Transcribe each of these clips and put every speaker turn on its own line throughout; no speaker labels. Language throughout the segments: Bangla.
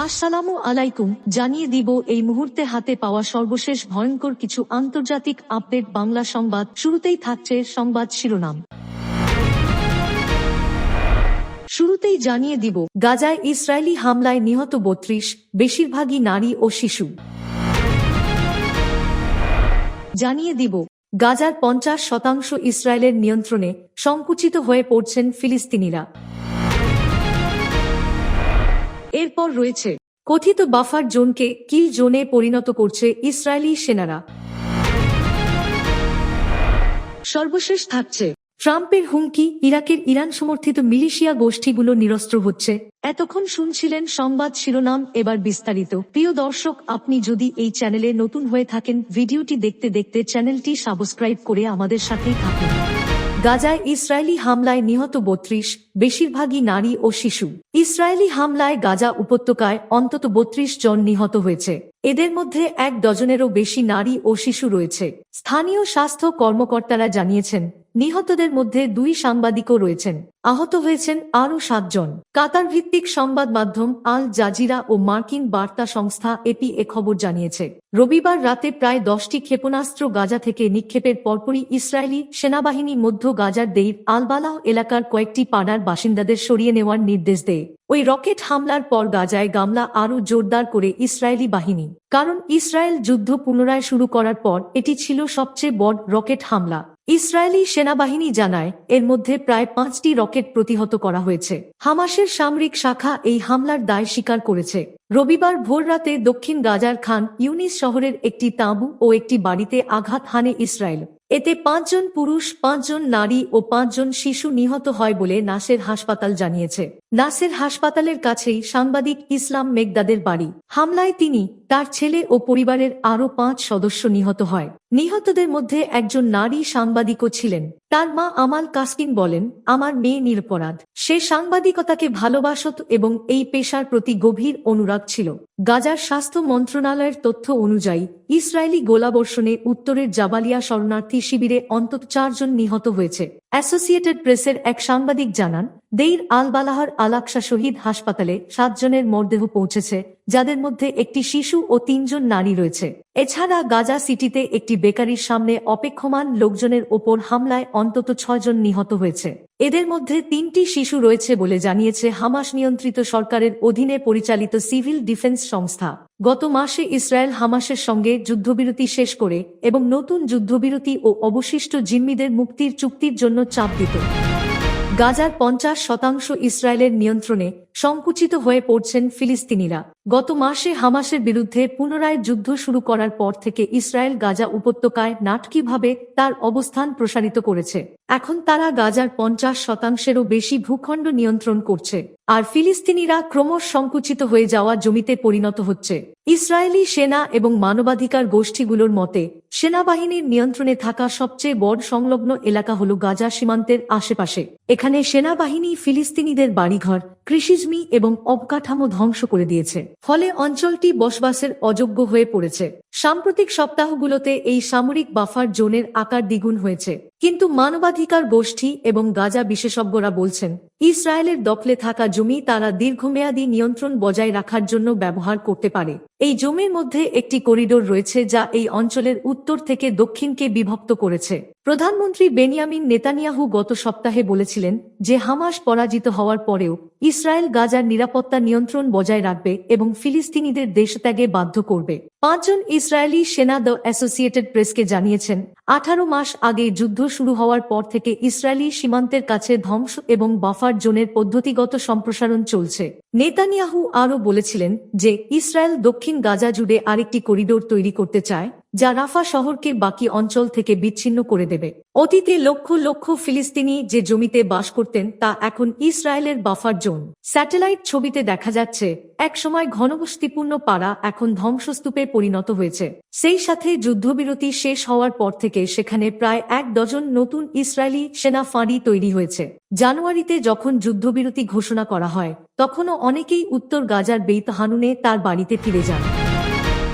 আসসালামু আলাইকুম, জানিয়ে দিব এই মুহূর্তে হাতে পাওয়া সর্বশেষ ভয়ঙ্কর কিছু আন্তর্জাতিক আপডেট। বাংলা সংবাদ শুরুতেই থাকছে সংবাদ শিরোনাম। শুরুতেই জানিয়ে দিব, গাজায় ইসরায়েলি হামলায় নিহত ৩২, বেশিরভাগই নারী ও শিশু। জানিয়ে দিব, গাজার ৫০% ইসরায়েলের নিয়ন্ত্রণে, সংকুচিত হয়ে পড়ছেন ফিলিস্তিনিরা। এরপর রয়েছে, কথিত বাফার জোনকে কিল জোনে পরিণত করছে ইসরায়েলি সেনারা। সর্বশেষ থাকছে, ট্রাম্পের হুমকি, ইরাকের ইরান সমর্থিত মিলিশিয়া গোষ্ঠীগুলো নিরস্ত্র হচ্ছে। এতক্ষণ শুনছিলেন সংবাদ শিরোনাম, এবার বিস্তারিত। প্রিয় দর্শক, আপনি যদি এই চ্যানেলে নতুন হয়ে থাকেন, ভিডিওটি দেখতে দেখতে চ্যানেলটি সাবস্ক্রাইব করে আমাদের সাথেই থাকুন। গাজায় ইসরায়েলি হামলায় নিহত ৩২, বেশিরভাগই নারী ও শিশু। ইসরায়েলি হামলায় গাজা উপত্যকায় অন্তত ৩২ জন নিহত হয়েছে। এদের মধ্যে ১ ডজনেরও বেশি নারী ও শিশু রয়েছে। স্থানীয় স্বাস্থ্য কর্মকর্তারা জানিয়েছেন, নিহতদের মধ্যে ২ সাংবাদিকও রয়েছেন। আহত হয়েছেন আরও ৭ জন। কাতার ভিত্তিক সংবাদ মাধ্যম আল জাজিরা ও মার্কিন বার্তা সংস্থা এপি এ খবর জানিয়েছে। রবিবার রাতে প্রায় ১০টি ক্ষেপণাস্ত্র গাজা থেকে নিক্ষেপের পরপরই ইসরায়েলি সেনাবাহিনী মধ্য গাজার দেইর আল-বালাহ এলাকার কয়েকটি পাড়ার বাসিন্দাদের সরিয়ে নেওয়ার নির্দেশ দেয়। ওই রকেট হামলার পর গাজায় গামলা আরও জোরদার করে ইসরায়েলি বাহিনী। কারণ ইসরায়েল যুদ্ধ পুনরায় শুরু করার পর এটি ছিল সবচেয়ে বড় রকেট হামলা। ইসরায়েলি সেনাবাহিনী জানায়, এর মধ্যে প্রায় ৫টি রকেট প্রতিহত করা হয়েছে। হামাসের সামরিক শাখা এই হামলার দায় স্বীকার করেছে। রবিবার ভোররাতে দক্ষিণ গাজার খান ইউনিস শহরের একটি তাঁবু ও একটি বাড়িতে আঘাত হানে ইসরায়েল। এতে ৫ জন পুরুষ, ৫ জন নারী ও ৫ জন শিশু নিহত হয় বলে নাসের হাসপাতাল জানিয়েছে। নাসের হাসপাতালের কাছেই সাংবাদিক ইসলাম মেগদাদের বাড়ি। হামলায় তিনি, তার ছেলে ও পরিবারের আরও ৫ সদস্য নিহত হয়। নিহতদের মধ্যে একজন নারী সাংবাদিকও ছিলেন। তার মা আমাল কাসকিন বলেন, আমার মেয়ে নিরপরাধ। সে সাংবাদিকতাকে ভালোবাসত এবং এই পেশার প্রতি গভীর অনুরাগ ছিল। গাজার স্বাস্থ্য মন্ত্রণালয়ের তথ্য অনুযায়ী, ইসরায়েলি গোলাবর্ষণে উত্তরের জাবালিয়া শরণার্থী শিবিরে অন্তত ৪ জন নিহত হয়েছে। অ্যাসোসিয়েটেড প্রেসের এক সাংবাদিক জানান, দেইর আল-বালাহর আল-আকসা শহীদ হাসপাতালে ৭ জনের মরদেহ পৌঁছেছে, যাদের মধ্যে একটি শিশু ও ৩ জন নারী রয়েছে। এছাড়া গাজা সিটিতে একটি বেকারির সামনে অপেক্ষমান লোকজনের ওপর হামলায় অন্তত ৬ জন নিহত হয়েছে। এদের মধ্যে ৩টি শিশু রয়েছে বলে জানিয়েছে হামাস নিয়ন্ত্রিত সরকারের অধীনে পরিচালিত সিভিল ডিফেন্স সংস্থা। গত মাসে ইসরায়েল হামাসের সঙ্গে যুদ্ধবিরতি শেষ করে এবং নতুন যুদ্ধবিরতি ও অবশিষ্ট জিম্মিদের মুক্তির চুক্তির জন্য চাপ দিত। গাজার ৫০% ইসরায়েলের নিয়ন্ত্রণে, সংকুচিত হয়ে পড়ছেন ফিলিস্তিনিরা। গত মাসে হামাসের বিরুদ্ধে পুনরায় যুদ্ধ শুরু করার পর থেকে ইসরায়েল গাজা উপত্যকায় নাটকীয়ভাবে তার অবস্থান প্রসারিত করেছে। এখন তারা গাজার ৫০%-এরও বেশি ভূখণ্ড নিয়ন্ত্রণ করছে, আর ফিলিস্তিনিরা ক্রমশ সংকুচিত হয়ে যাওয়া জমিতে পরিণত হচ্ছে। ইসরায়েলি সেনা এবং মানবাধিকার গোষ্ঠীগুলোর মতে, সেনাবাহিনীর নিয়ন্ত্রণে থাকা সবচেয়ে বড় সংলগ্ন এলাকা হল গাজা সীমান্তের আশেপাশে। এখানে সেনাবাহিনী ফিলিস্তিনিদের বাড়িঘর, কৃষিজমি এবং অবকাঠামো ধ্বংস করে দিয়েছে। ফলে অঞ্চলটি বসবাসের অযোগ্য হয়ে পড়েছে। সাম্প্রতিক সপ্তাহগুলোতে এই সামরিক বাফার জোনের আকার দ্বিগুণ হয়েছে। কিন্তু মানবাধিকার গোষ্ঠী এবং গাজা বিশেষজ্ঞরা বলছেন, ইসরায়েলের দখলে থাকা জমি তারা দীর্ঘমেয়াদী নিয়ন্ত্রণ বজায় রাখার জন্য ব্যবহার করতে পারে। এই জমির মধ্যে একটি করিডোর রয়েছে যা এই অঞ্চলের উত্তর থেকে দক্ষিণকে বিভক্ত করেছে। প্রধানমন্ত্রী বেনিয়ামিন নেতানিয়াহু গত সপ্তাহে বলেছিলেন যে হামাস পরাজিত হওয়ার পরেও ইসরায়েল গাজার নিরাপত্তা নিয়ন্ত্রণ বজায় রাখবে এবং ফিলিস্তিনিদের দেশত্যাগে বাধ্য করবে। ৫ জন ইসরায়েলি সেনা দ্য অ্যাসোসিয়েটেড প্রেসকে জানিয়েছেন, ১৮ মাস আগে যুদ্ধ শুরু হওয়ার পর থেকে ইসরায়েলি সীমান্তের কাছে ধ্বংস এবং বাফার জোনের পদ্ধতিগত সম্প্রসারণ চলছে। নেতানিয়াহু আরও বলেছিলেন যে ইসরায়েল দক্ষিণ গাজা জুড়ে আরেকটি করিডোর তৈরি করতে চায়, যা রাফা শহরকে বাকি অঞ্চল থেকে বিচ্ছিন্ন করে দেবে। অতীতে লক্ষ লক্ষ ফিলিস্তিনি যে জমিতে বাস করতেন তা এখন ইসরায়েলের বাফার জোন। স্যাটেলাইট ছবিতে দেখা যাচ্ছে, একসময় ঘনবসতিপূর্ণ পাড়া এখন ধ্বংসস্তূপে পরিণত হয়েছে। সেই সাথে যুদ্ধবিরতি শেষ হওয়ার পর থেকে সেখানে প্রায় ১ ডজন নতুন ইসরায়েলি সেনা ফাঁড়ি তৈরি হয়েছে। জানুয়ারিতে যখন যুদ্ধবিরতি ঘোষণা করা হয়, তখনও অনেকেই উত্তর গাজার বেইত হানুনে তার বাড়িতে ফিরে যান।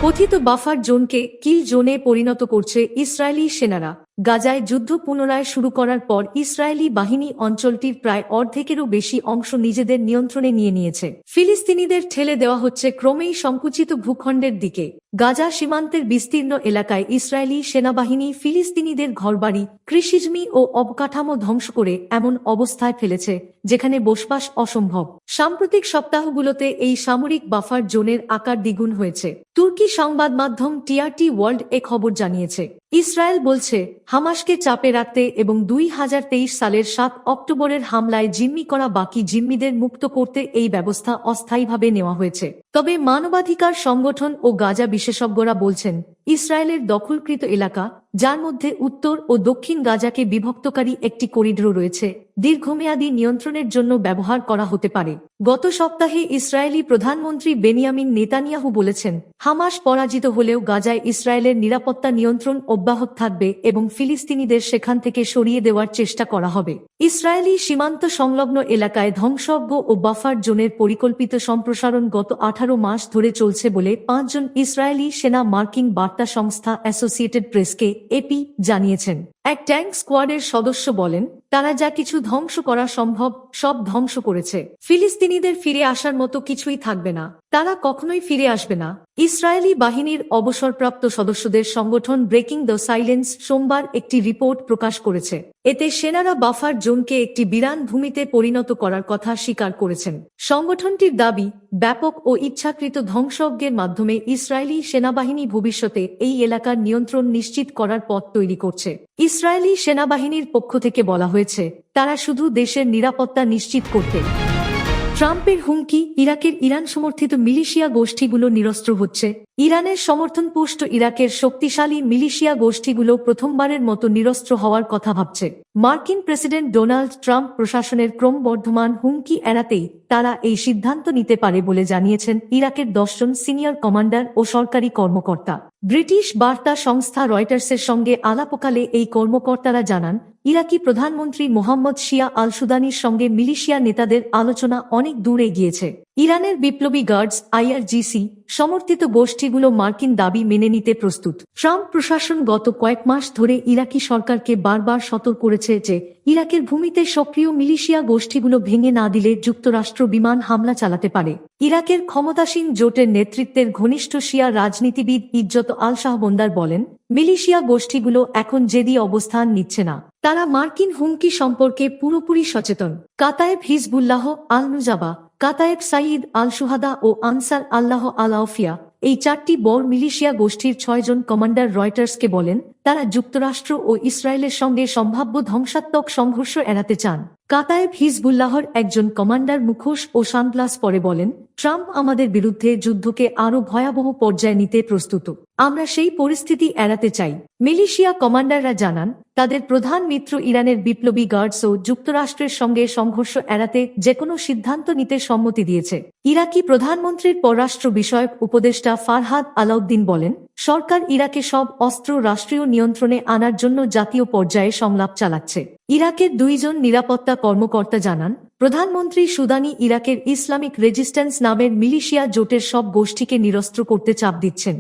কথিত বাফার জোনকে কিল জোনে পরিণত করছে ইসরায়েলি সেনারা। গাজায় যুদ্ধ পুনরায় শুরু করার পর ইসরায়েলি বাহিনী অঞ্চলটির প্রায় অর্ধেকেরও বেশি অংশ নিজেদের নিয়ন্ত্রণে নিয়ে নিয়েছে। ফিলিস্তিনিদের ঠেলে দেওয়া হচ্ছে ক্রমেই সংকুচিত ভূখণ্ডের দিকে। গাজা সীমান্তের বিস্তীর্ণ এলাকায় ইসরায়েলি সেনাবাহিনী ফিলিস্তিনিদের ঘরবাড়ি, কৃষিজমি ও অবকাঠামো ধ্বংস করে এমন অবস্থায় ফেলেছে যেখানে বসবাস অসম্ভব। সাম্প্রতিক সপ্তাহগুলোতে এই সামরিক বাফার জোনের আকার দ্বিগুণ হয়েছে। তুর্কি সংবাদ মাধ্যম টিআরটি ওয়ার্ল্ড এ খবর জানিয়েছে, ইসরায়েল বলছে হামাসকে চাপে রাখতে এবং 2023 সালের 7 অক্টোবরের হামলায় জিম্মি করা বাকি জিম্মিদের মুক্ত করতে এই ব্যবস্থা অস্থায়ীভাবে নেওয়া হয়েছে। তবে মানবাধিকার সংগঠন ও গাজা বিশেষজ্ঞরা বলছেন, ইসরায়েলের দখলকৃত এলাকা, যার মধ্যে উত্তর ও দক্ষিণ গাজাকে বিভক্তকারী একটি করিডোর রয়েছে, দীর্ঘমেয়াদী নিয়ন্ত্রণের জন্য ব্যবহার করা হতে পারে। গত সপ্তাহে ইসরায়েলি প্রধানমন্ত্রী বেনিয়ামিন নেতানিয়াহু বলেছেন, হামাস পরাজিত হলেও গাজায় ইসরায়েলের নিরাপত্তা নিয়ন্ত্রণ অব্যাহত থাকবে এবং ফিলিস্তিনিদের সেখান থেকে সরিয়ে দেওয়ার চেষ্টা করা হবে। ইসরায়েলি সীমান্ত সংলগ্ন এলাকায় ধ্বংসজ্ঞ ও বাফার জোনের পরিকল্পিত সম্প্রসারণ গত 18 মাস ধরে চলছে বলে 5 জন ইসরায়েলি সেনা মার্কিন বার্তা সংস্থা অ্যাসোসিয়েটেড প্রেসকে এপি জানিয়েছেন। এক ট্যাঙ্ক স্কোয়াডের সদস্য বলেন, তারা যা কিছু ধ্বংস করা সম্ভব সব ধ্বংস করেছে। ফিলিস্তিনিদের ফিরে আসার মতো কিছুই থাকবে না, তারা কখনোই ফিরে আসবে না। ইসরায়েলি বাহিনীর অবসরপ্রাপ্ত সদস্যদের সংগঠন ব্রেকিং দ্য সাইলেন্স সোমবার একটি রিপোর্ট প্রকাশ করেছে। এতে সেনারা বাফার জোনকে একটি বিরান ভূমিতে পরিণত করার কথা স্বীকার করেছেন। সংগঠনটির দাবি, ব্যাপক ও ইচ্ছাকৃত ধ্বংসযজ্ঞের মাধ্যমে ইসরায়েলি সেনাবাহিনী ভবিষ্যতে এই এলাকার নিয়ন্ত্রণ নিশ্চিত করার পথ তৈরি করছে। ইসরায়েলি সেনাবাহিনীর পক্ষ থেকে বলা হয়েছে, তারা শুধু দেশের নিরাপত্তা নিশ্চিত করতে। ট্রাম্পের হুমকি, ইরাকের ইরান সমর্থিত মিলিশিয়া গোষ্ঠীগুলো নিরস্ত্র হচ্ছে। ইরানের সমর্থনপুষ্ট ইরাকের শক্তিশালী মিলিশিয়া গোষ্ঠীগুলো প্রথমবারের মতো নিরস্ত্র হওয়ার কথা ভাবছে। মার্কিন প্রেসিডেন্ট ডোনাল্ড ট্রাম্প প্রশাসনের ক্রমবর্ধমান হুমকি এড়াতেই তারা এই সিদ্ধান্ত নিতে পারে বলে জানিয়েছেন ইরাকের 10 জন সিনিয়র কমান্ডার ও সরকারি কর্মকর্তা। ব্রিটিশ বার্তা সংস্থা রয়টার্সের সঙ্গে আলাপকালে এই কর্মকর্তারা জানান, ইরাকি প্রধানমন্ত্রী মোহাম্মদ শিয়া আল সুদানির সঙ্গে মিলিশিয়া নেতাদের আলোচনা অনেক দূর এগিয়েছে। ইরানের বিপ্লবী গার্ডস আইআরজিসি সমর্থিত গোষ্ঠীগুলো মার্কিন দাবি মেনে নিতে প্রস্তুত। ট্রাম্প প্রশাসন গত কয়েক মাস ধরে ইরাকি সরকারকে বারবার সতর্ক করেছে যে ইরাকের ভূমিতে সক্রিয় মিলিশিয়া গোষ্ঠীগুলো ভেঙে না দিলে যুক্তরাষ্ট্র বিমান হামলা চালাতে পারে। ইরাকের ক্ষমতাসীন জোটের নেতৃত্বের ঘনিষ্ঠ শিয়া রাজনীতিবিদ ইজ্জত আল শাহবন্দার বলেন, মিলিশিয়া গোষ্ঠীগুলো এখন জেদি অবস্থান নিচ্ছে না, তারা মার্কিন হুমকি সম্পর্কে পুরোপুরি সচেতন। কাতায়েব হিজবুল্লাহ আল নুজাবা, কাতায়েব সাইদ আল সুহাদা ও আনসার আল্লাহ আল আউফিয়া, এই 4টি বড় মিলিশিয়া গোষ্ঠীর 6 জন কমান্ডার রয়টার্সকে বলেন, তারা যুক্তরাষ্ট্র ও ইসরায়েলের সঙ্গে সম্ভাব্য ধ্বংসাত্মক সংঘর্ষ এড়াতে চান। কাতায়েব হিজবুল্লাহর একজন কমান্ডার মুখোশ ও সানগ্লাস পরে বলেন, ট্রাম্প আমাদের বিরুদ্ধে যুদ্ধকে আরও ভয়াবহ পর্যায়ে নিতে প্রস্তুত। আমরা সেই পরিস্থিতি এড়াতে চাই। মিলিশিয়া কমান্ডাররা জানান, তাদের প্রধান মিত্র ইরানের বিপ্লবী গার্ডসও যুক্তরাষ্ট্রের সঙ্গে সংঘর্ষ এড়াতে যেকোনো সিদ্ধান্ত নিতে সম্মতি দিয়েছে। ইরাকি প্রধানমন্ত্রীর পররাষ্ট্র বিষয়ক উপদেষ্টা ফারহাদ আলাউদ্দিন বলেন, সরকার ইরাকে সব অস্ত্র রাষ্ট্রীয় নিয়ন্ত্রণে আনার জন্য জাতীয় পর্যায়ে সংলাপ চালাচ্ছে। ইরাকের 2 জন নিরাপত্তা কর্মকর্তা জানান, প্রধানমন্ত্রী সুদানি ইরাকের ইসলামিক রেজিস্ট্যান্স নামের মিলিশিয়া জোটের সব গোষ্ঠীকে নিরস্ত্র করতে চাপ দিচ্ছেন।